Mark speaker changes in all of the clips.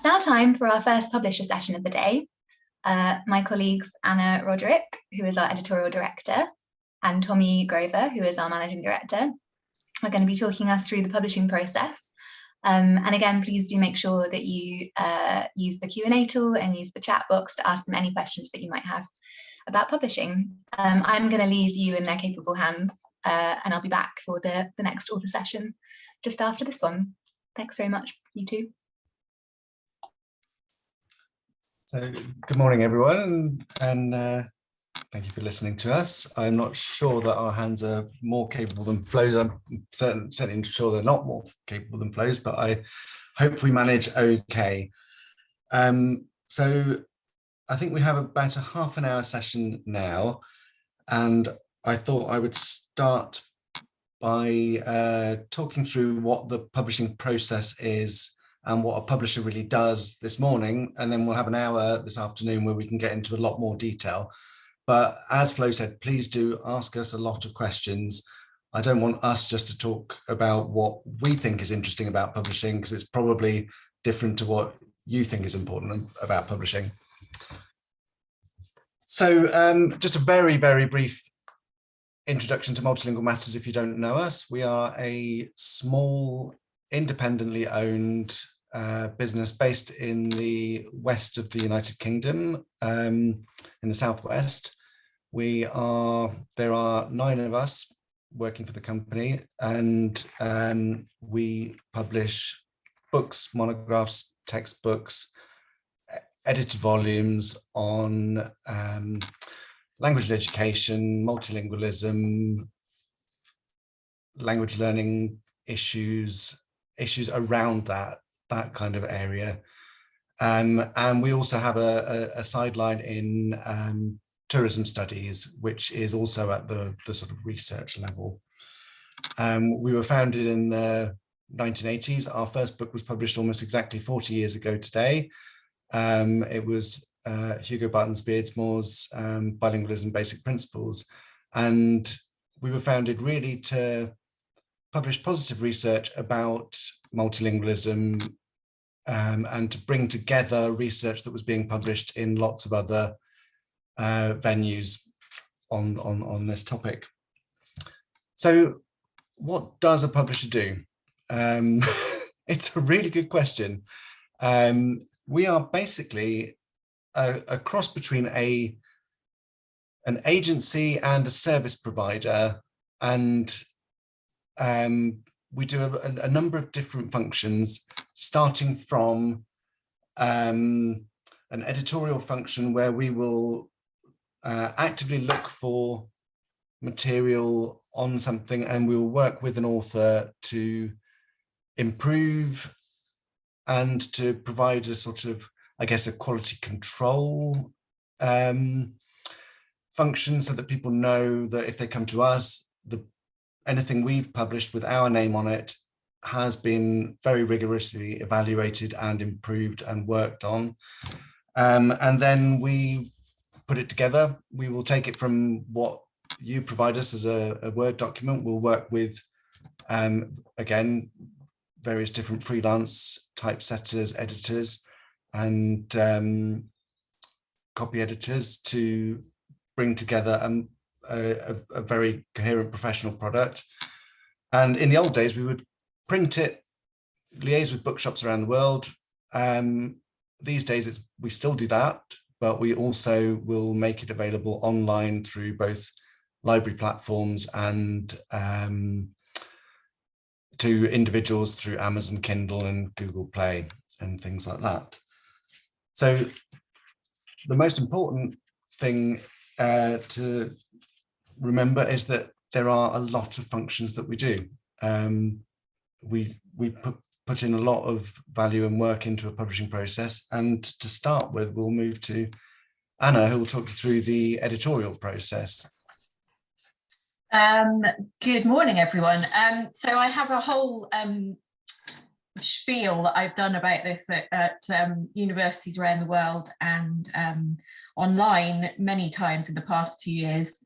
Speaker 1: now time for our first publisher session of the day. My colleagues Anna Roderick, who is our editorial director, and Tommi Grover, who is our managing director, are going to be talking us through the publishing process. And again, please do make sure that you use the Q&A tool and use the chat box to ask them any questions that you might have about publishing. I'm going to leave you in their capable hands, and I'll be back for the next author session just after this one. Thanks very much, you two.
Speaker 2: So, good morning, everyone, and thank you for listening to us. I'm not sure that our hands are more capable than Flo's. I'm certainly sure they're not more capable than Flo's, but I hope we manage okay. So I think we have about a half an hour session now, and I thought I would start by talking through what the publishing process is and what a publisher really does this morning, and then we'll have an hour this afternoon where we can get into a lot more detail. But as Flo said, please do ask us a lot of questions. I don't want us just to talk about what we think is interesting about publishing, because it's probably different to what you think is important about publishing. So just a very, very brief introduction to Multilingual Matters if you don't know us. We are a small, independently owned business based in the west of the United Kingdom, in the southwest. There are 9 of us working for the company, and we publish books, monographs, textbooks, edited volumes on language education, multilingualism, language learning issues around that kind of area. And we also have a sideline in tourism studies, which is also at the sort of research level. We were founded in the 1980s. Our first book was published almost exactly 40 years ago today. It was Hugo Bartons-Beardsmore's Bilingualism Basic Principles. And we were founded really to publish positive research about multilingualism, and to bring together research that was being published in lots of other venues on this topic. So what does a publisher do? It's a really good question. We are basically a cross between an agency and a service provider, and we do a number of different functions, starting from an editorial function where we will actively look for material on something, and we will work with an author to improve and to provide a sort of, I guess, a quality control function, so that people know that if they come to us, anything we've published with our name on it has been very rigorously evaluated and improved and worked on. And then we put it together. We will take it from what you provide us as a Word document. We'll work with, again, various different freelance typesetters, editors, and copy editors to bring together a very coherent professional product. And in the old days, we would print it, liaise with bookshops around the world. These days, we still do that, but we also will make it available online through both library platforms and to individuals through Amazon Kindle and Google Play and things like that. So the most important thing to remember is that there are a lot of functions that we do. We put in a lot of value and work into a publishing process, and to start with, we'll move to Anna, who will talk you through the editorial process.
Speaker 3: Good morning, everyone. So I have a whole spiel that I've done about this at universities around the world and online many times in the past 2 years,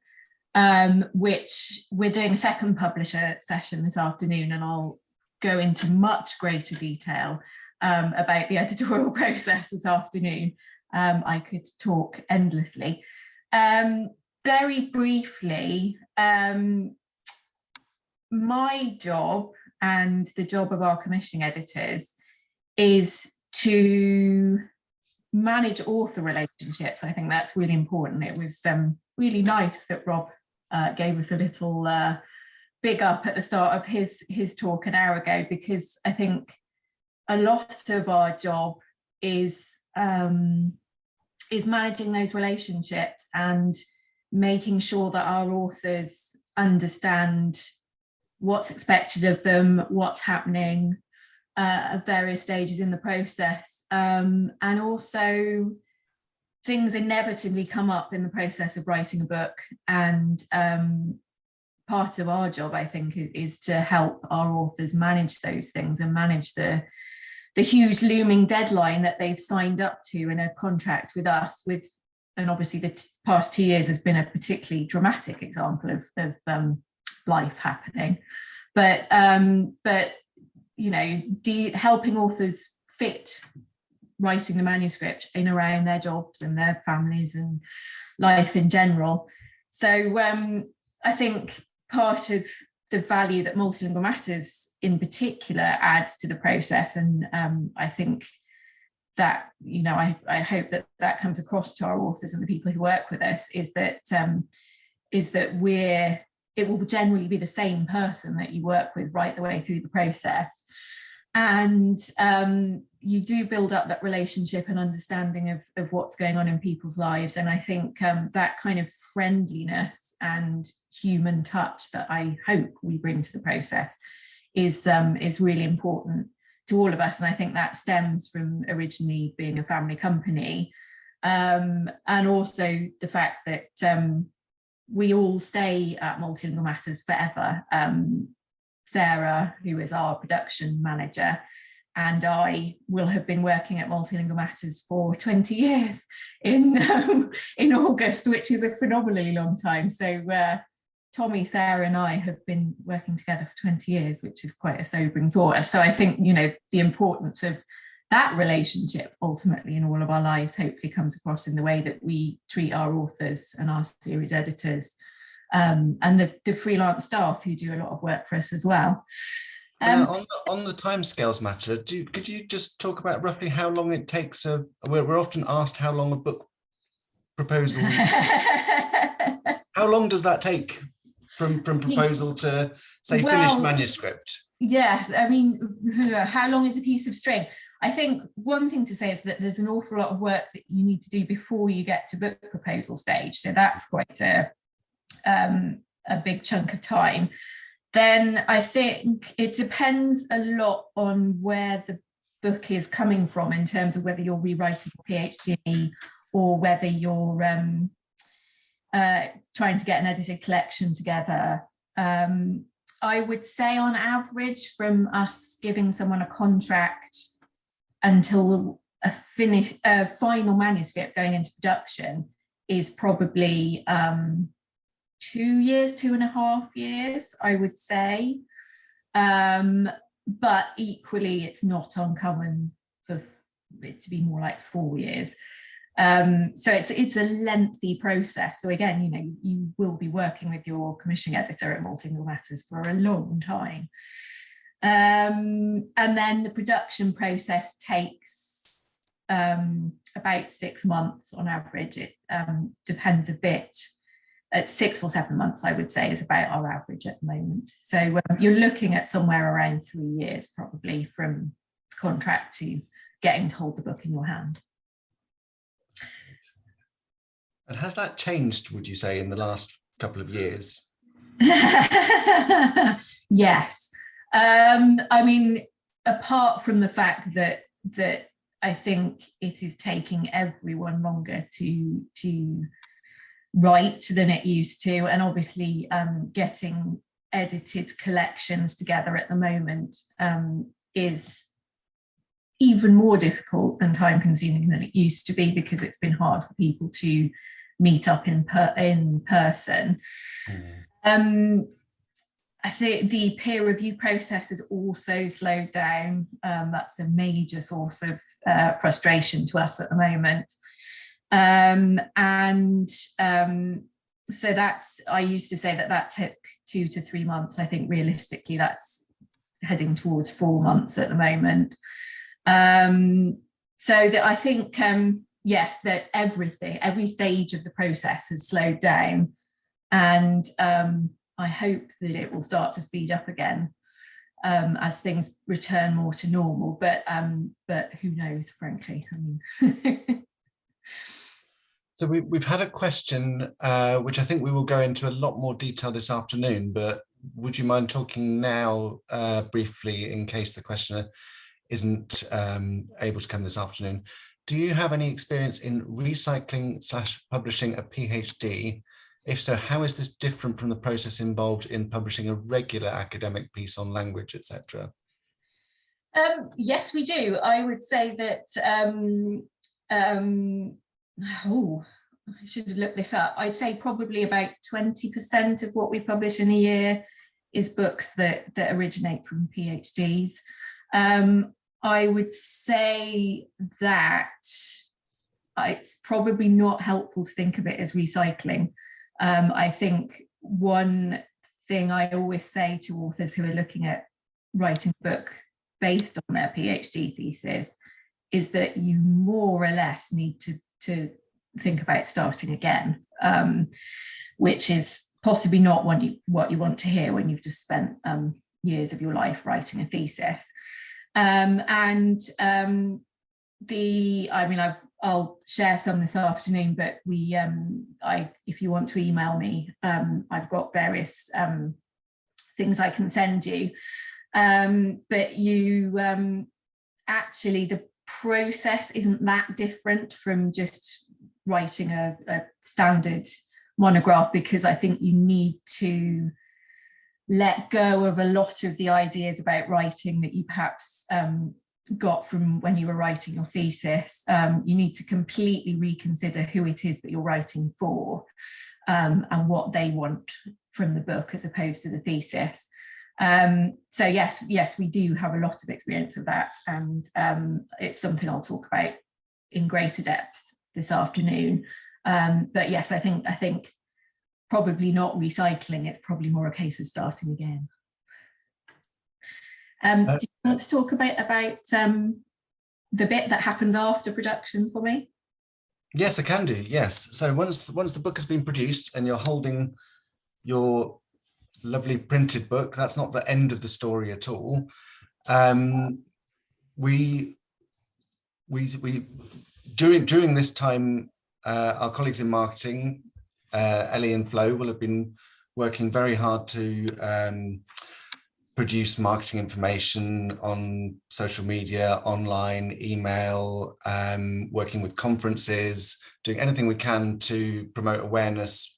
Speaker 3: which we're doing a second publisher session this afternoon, and I'll go into much greater detail. about the editorial process this afternoon. I could talk endlessly. Very briefly, my job and the job of our commissioning editors is to manage author relationships. I think that's really important. It was really nice that Rob gave us a little big up at the start of his talk an hour ago, because I think a lot of our job is managing those relationships and making sure that our authors understand what's expected of them, what's happening at various stages in the process, and also things inevitably come up in the process of writing a book, and part of our job, I think, is to help our authors manage those things and manage the huge looming deadline that they've signed up to in a contract with us. And obviously the past 2 years has been a particularly dramatic example of life happening, but helping authors fit writing the manuscript in around their jobs and their families and life in general. So I think part of the value that Multilingual Matters in particular adds to the process, and I think that, I hope that comes across to our authors and the people who work with us, is that it will generally be the same person that you work with right the way through the process, and you do build up that relationship and understanding of what's going on in people's lives. And I think that kind of friendliness and human touch that I hope we bring to the process is really important to all of us. And I think that stems from originally being a family company, and also the fact that we all stay at Multilingual Matters forever. Sarah, who is our production manager, and I will have been working at Multilingual Matters for 20 years in August, which is a phenomenally long time. So Tommi, Sarah and I have been working together for 20 years, which is quite a sobering thought. So I think, the importance of that relationship ultimately in all of our lives hopefully comes across in the way that we treat our authors and our series editors, and the freelance staff who do a lot of work for us as well.
Speaker 2: On the timescales matter, could you just talk about roughly how long it takes? We're often asked how long a book proposal. How long does that take from proposal to, say, finished manuscript?
Speaker 3: Yes, I mean, how long is a piece of string? I think one thing to say is that there's an awful lot of work that you need to do before you get to book proposal stage. So that's quite a big chunk of time. Then I think it depends a lot on where the book is coming from, in terms of whether you're rewriting a PhD or whether you're trying to get an edited collection together. I would say on average, from us giving someone a contract until a final manuscript going into production is probably 2 years, 2.5 years, I would say. But equally, it's not uncommon for it to be more like 4 years. So it's a lengthy process. So again, you will be working with your commissioning editor at Multilingual Matters for a long time. And then the production process takes about 6 months on average. It depends a bit. At 6 or 7 months, I would say, is about our average at the moment. So you're looking at somewhere around 3 years, probably, from contract to getting to hold the book in your hand.
Speaker 2: And has that changed, would you say, in the last couple of years?
Speaker 3: Yes. I mean, apart from the fact that I think it is taking everyone longer to write than it used to, and obviously getting edited collections together at the moment is even more difficult and time consuming than it used to be, because it's been hard for people to meet up in person. I think the peer review process has also slowed down. That's a major source of frustration to us at the moment. So I used to say that took 2 to 3 months. I think realistically that's heading towards 4 months at the moment. So that I think, yes, that every stage of the process has slowed down, and I hope that it will start to speed up again as things return more to normal. But who knows, frankly. I mean.
Speaker 2: So we've had a question, which I think we will go into a lot more detail this afternoon, but would you mind talking now briefly in case the questioner isn't able to come this afternoon? Do you have any experience in recycling/publishing a PhD? If so, how is this different from the process involved in publishing a regular academic piece on language, etc.?
Speaker 3: Yes, we do. I would say that, oh, I should have looked this up. I'd say probably about 20% of what we publish in a year is books that originate from PhDs. I would say that it's probably not helpful to think of it as recycling. I think one thing I always say to authors who are looking at writing a book based on their PhD thesis is that you more or less need to think about starting again, which is possibly not what you want to hear when you've just spent years of your life writing a thesis. I'll share some this afternoon, but if you want to email me, I've got various things I can send you. But actually the process isn't that different from just writing a standard monograph, because I think you need to let go of a lot of the ideas about writing that you perhaps got from when you were writing your thesis. You need to completely reconsider who it is that you're writing for, and what they want from the book as opposed to the thesis. So yes, we do have a lot of experience of that, and it's something I'll talk about in greater depth this afternoon. But yes, I think probably not recycling, it's probably more a case of starting again. Do you want to talk about the bit that happens after production for me?
Speaker 2: Yes, I can do, yes. So once the book has been produced and you're holding your lovely printed book, that's not the end of the story at all. During this time, our colleagues in marketing, Ellie and Flo, will have been working very hard to produce marketing information on social media, online, email, working with conferences, doing anything we can to promote awareness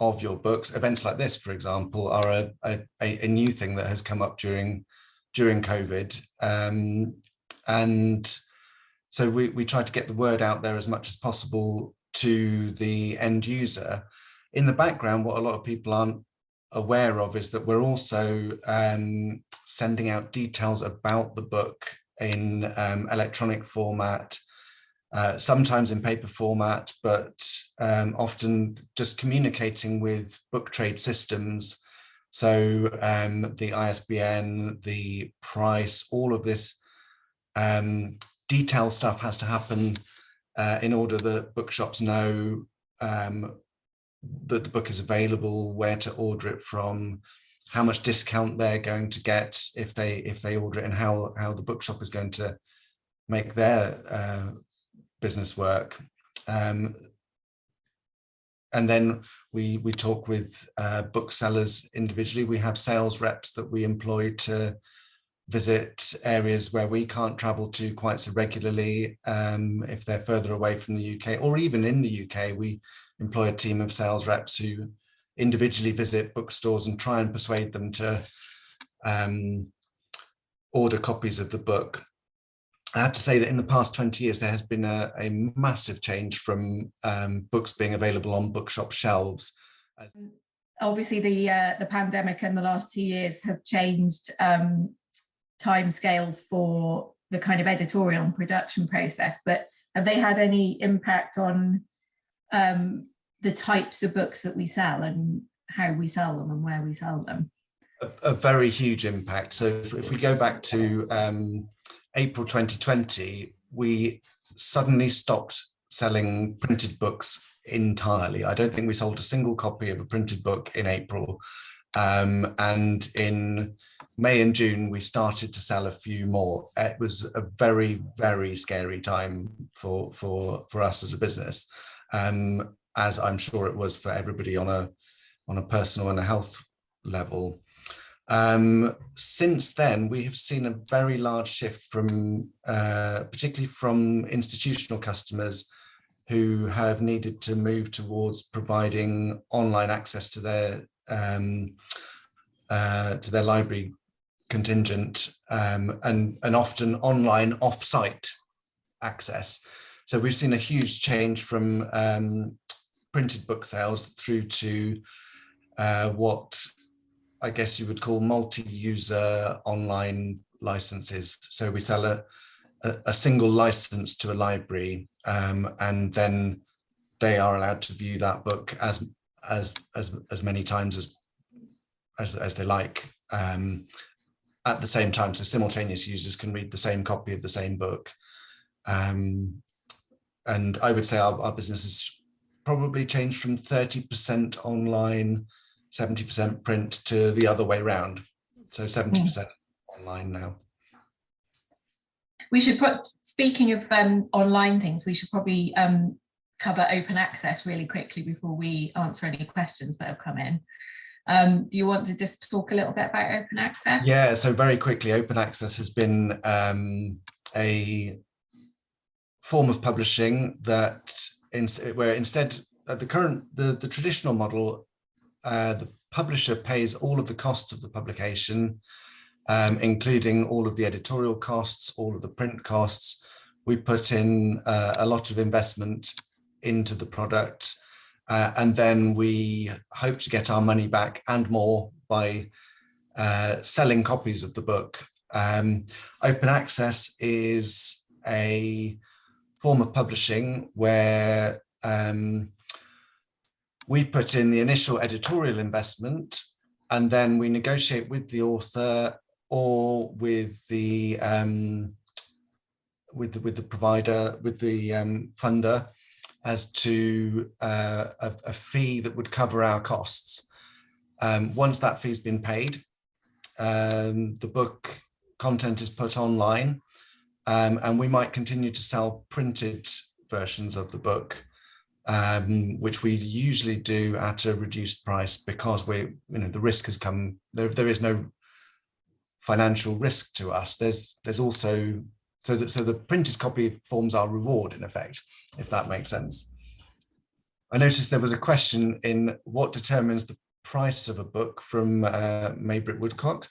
Speaker 2: of your books. Events like this, for example, are a new thing that has come up during COVID. And so we try to get the word out there as much as possible to the end user. In the background, what a lot of people aren't aware of is that we're also sending out details about the book in electronic format, sometimes in paper format, but often just communicating with book trade systems. So the ISBN, the price, all of this detailed stuff has to happen in order that bookshops know that the book is available, where to order it from, how much discount they're going to get if they order it, and how the bookshop is going to make their business work. And then we talk with booksellers individually. We have sales reps that we employ to visit areas where we can't travel to quite so regularly. If they're further away from the UK, or even in the UK, we employ a team of sales reps who individually visit bookstores and try and persuade them to order copies of the book. I have to say that in the past 20 years, there has been a massive change from books being available on bookshop shelves.
Speaker 3: obviously the pandemic and the last 2 years have changed timescales for the kind of editorial and production process, but have they had any impact on the types of books that we sell and how we sell them and where we sell them?
Speaker 2: A very huge impact. So if we go back to April 2020, we suddenly stopped selling printed books entirely. I don't think we sold a single copy of a printed book in April. And in May and June, we started to sell a few more. It was a very, very scary time for us as a business, as I'm sure it was for everybody on a personal and a health level. Since then, we have seen a very large shift from, particularly from institutional customers who have needed to move towards providing online access to their library contingent, and often online off-site access. So we've seen a huge change from printed book sales through to what I guess you would call multi-user online licenses. So we sell a single license to a library, and then they are allowed to view that book as many times as they like, at the same time. So simultaneous users can read the same copy of the same book. And I would say our business has probably changed from 30% online, 70% print to the other way around. So 70% online now.
Speaker 3: We should speaking of online things, we should probably cover open access really quickly before we answer any questions that have come in. Do you want to just talk a little bit about open access?
Speaker 2: Yeah, so very quickly, open access has been a form of publishing that where instead the traditional model, the publisher pays all of the costs of the publication, including all of the editorial costs, all of the print costs. We put in a lot of investment into the product, and then we hope to get our money back and more by selling copies of the book. Open access is a form of publishing where we put in the initial editorial investment, and then we negotiate with the author or with the provider, with the funder, as to a fee that would cover our costs. Once that fee's been paid, the book content is put online, and we might continue to sell printed versions of the book, which we usually do at a reduced price, because the risk has come. There is no financial risk to us. There's also so the printed copy forms our reward, in effect, if that makes sense. I noticed there was a question in what determines the price of a book from Maybrick Woodcock.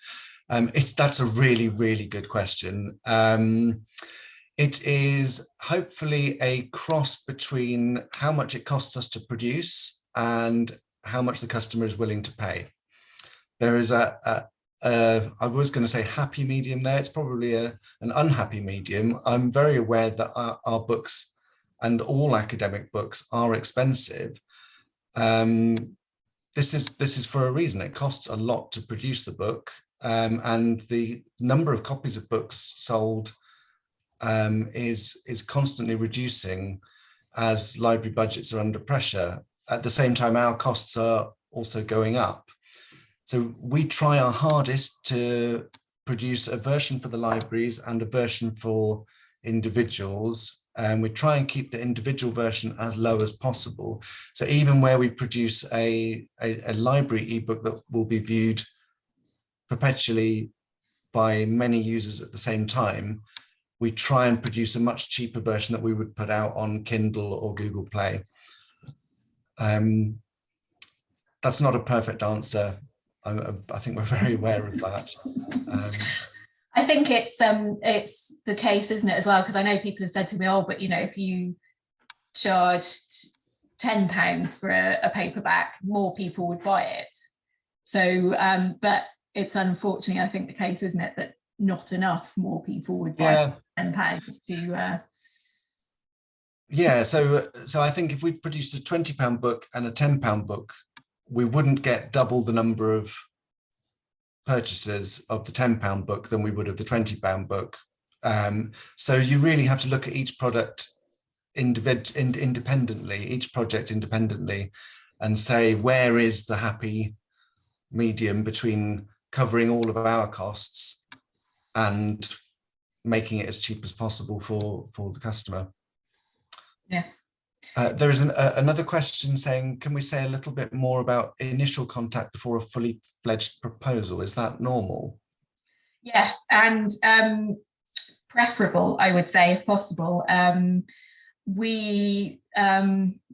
Speaker 2: That's a really, really good question. It is hopefully a cross between how much it costs us to produce and how much the customer is willing to pay. There is I was going to say happy medium there. It's probably an unhappy medium. I'm very aware that our books and all academic books are expensive. This is for a reason. It costs a lot to produce the book, and the number of copies of books sold is constantly reducing as library budgets are under pressure. At the same time, our costs are also going up. So we try our hardest to produce a version for the libraries and a version for individuals, and we try and keep the individual version as low as possible. So even where we produce a library ebook that will be viewed perpetually by many users at the same time, we try and produce a much cheaper version that we would put out on Kindle or Google Play. That's not a perfect answer. I think we're very aware of that.
Speaker 3: I think it's the case, isn't it, as well? Because I know people have said to me, "Oh, but if you charged £10 for a paperback, more people would buy it. So, but it's unfortunately, I think, the case, isn't it, that not enough more people would buy £10 to.
Speaker 2: Yeah, so I think if we produced a £20 book and a £10 book, we wouldn't get double the number of purchases of the £10 book than we would of the £20 book. So you really have to look at each product independently, each project independently, and say, where is the happy medium between covering all of our costs and making it as cheap as possible for the customer.
Speaker 3: Yeah.
Speaker 2: There is another question saying, can we say a little bit more about initial contact before a fully fledged proposal? Is that normal?
Speaker 3: Yes, and preferable, I would say, if possible.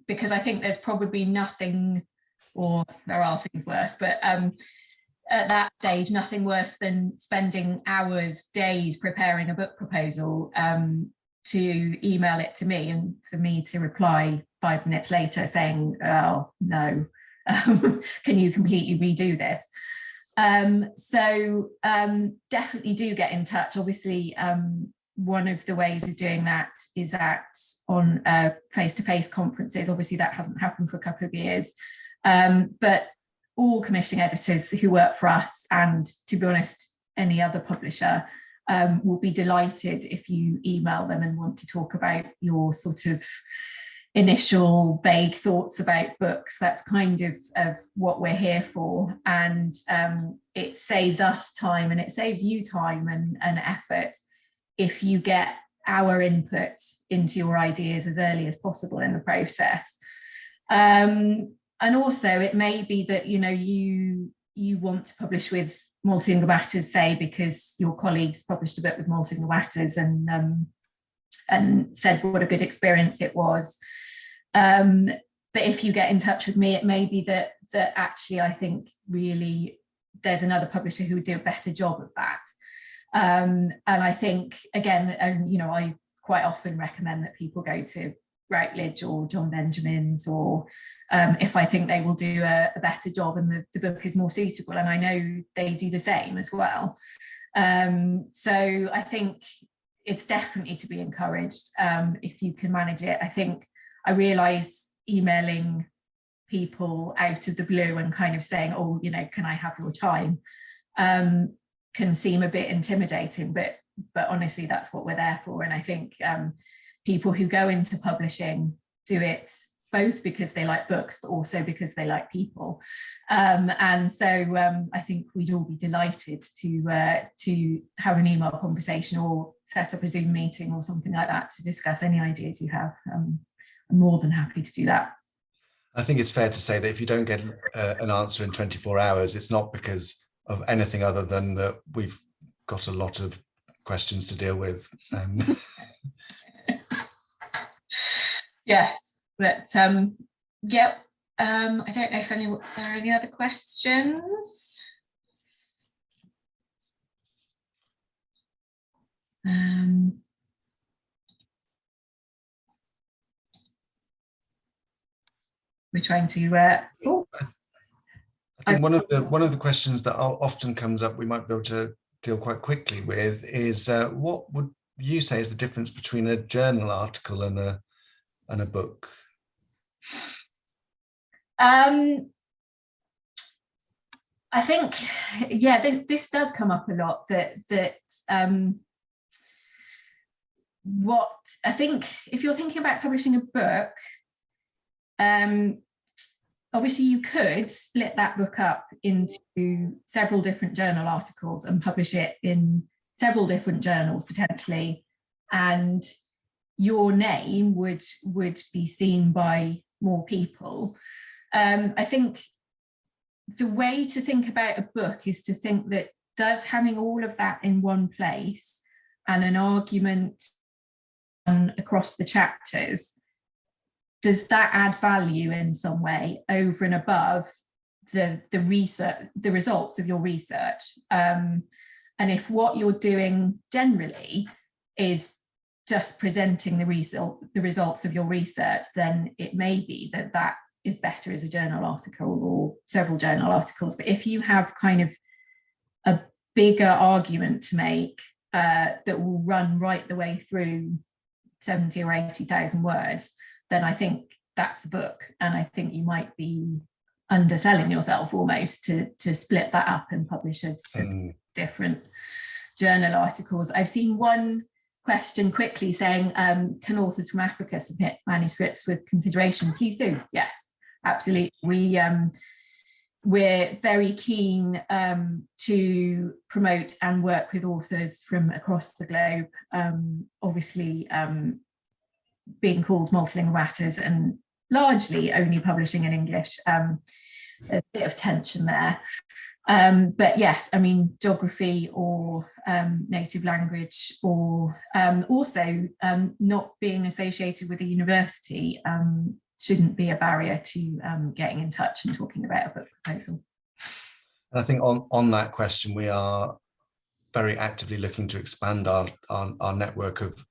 Speaker 3: Because I think there's probably nothing, or there are things worse, but at that stage, nothing worse than spending hours, days preparing a book proposal, to email it to me and for me to reply 5 minutes later saying, oh, no, can you completely redo this? So definitely do get in touch. Obviously, one of the ways of doing that is on face-to-face conferences. Obviously, that hasn't happened for a couple of years. But all commissioning editors who work for us, and to be honest, any other publisher, will be delighted if you email them and want to talk about your sort of initial vague thoughts about books. That's kind of what we're here for. And it saves us time, and it saves you time and effort if you get our input into your ideas as early as possible in the process. And also, it may be that you want to publish with Multilingual Matters, say, because your colleagues published a book with Multilingual Matters and said what a good experience it was. But if you get in touch with me, it may be that actually I think really there's another publisher who would do a better job of that. And I think, again, I quite often recommend that people go to Routledge or John Benjamin's, or if I think they will do a better job and the book is more suitable, and I know they do the same as well. So I think it's definitely to be encouraged if you can manage it. I realise emailing people out of the blue and kind of saying, oh, can I have your time, can seem a bit intimidating, but honestly, that's what we're there for. And I think people who go into publishing do it both because they like books, but also because they like people. And so I think we'd all be delighted to have an email conversation or set up a Zoom meeting or something like that to discuss any ideas you have. I'm more than happy to do that.
Speaker 2: I think it's fair to say that if you don't get an answer in 24 hours, it's not because of anything other than that we've got a lot of questions to deal with.
Speaker 3: Yes, but I don't know if there are any other questions. We're trying to.
Speaker 2: I think one of the questions that often comes up, we might be able to deal quite quickly with, is what would you say is the difference between a journal article and a book?
Speaker 3: I think, this does come up a lot. What I think, if you're thinking about publishing a book, obviously you could split that book up into several different journal articles and publish it in several different journals potentially, and your name would be seen by more people. I think the way to think about a book is to think that, does having all of that in one place and an argument across the chapters, does that add value in some way over and above the research, the results of your research? And if what you're doing generally is just presenting the results of your research, then it may be that is better as a journal article or several journal articles. But if you have kind of a bigger argument to make that will run right the way through 70 or 80,000 words, then I think that's a book. And I think you might be underselling yourself almost to split that up and publish as different journal articles. I've seen one question quickly saying, can authors from Africa submit manuscripts with consideration? Please do. Yes, absolutely. We're very keen to promote and work with authors from across the globe. Obviously, being called Multilingual Matters and largely only publishing in English, there's a bit of tension there. But yes, I mean, geography or native language, or also not being associated with a university shouldn't be a barrier to getting in touch and talking about a book proposal.
Speaker 2: And I think on that question, we are very actively looking to expand our network of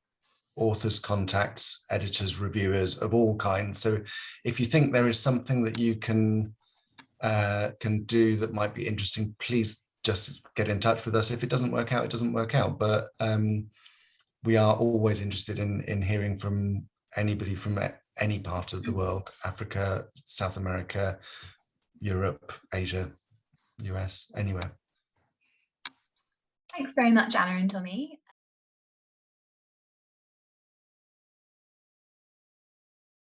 Speaker 2: authors, contacts, editors, reviewers of all kinds. So if you think there is something that you can do that might be interesting, please just get in touch with us. If it doesn't work out, it doesn't work out. But we are always interested in hearing from anybody from any part of the world: Africa, South America, Europe, Asia, US, anywhere.
Speaker 1: Thanks very much, Anna and Tommi.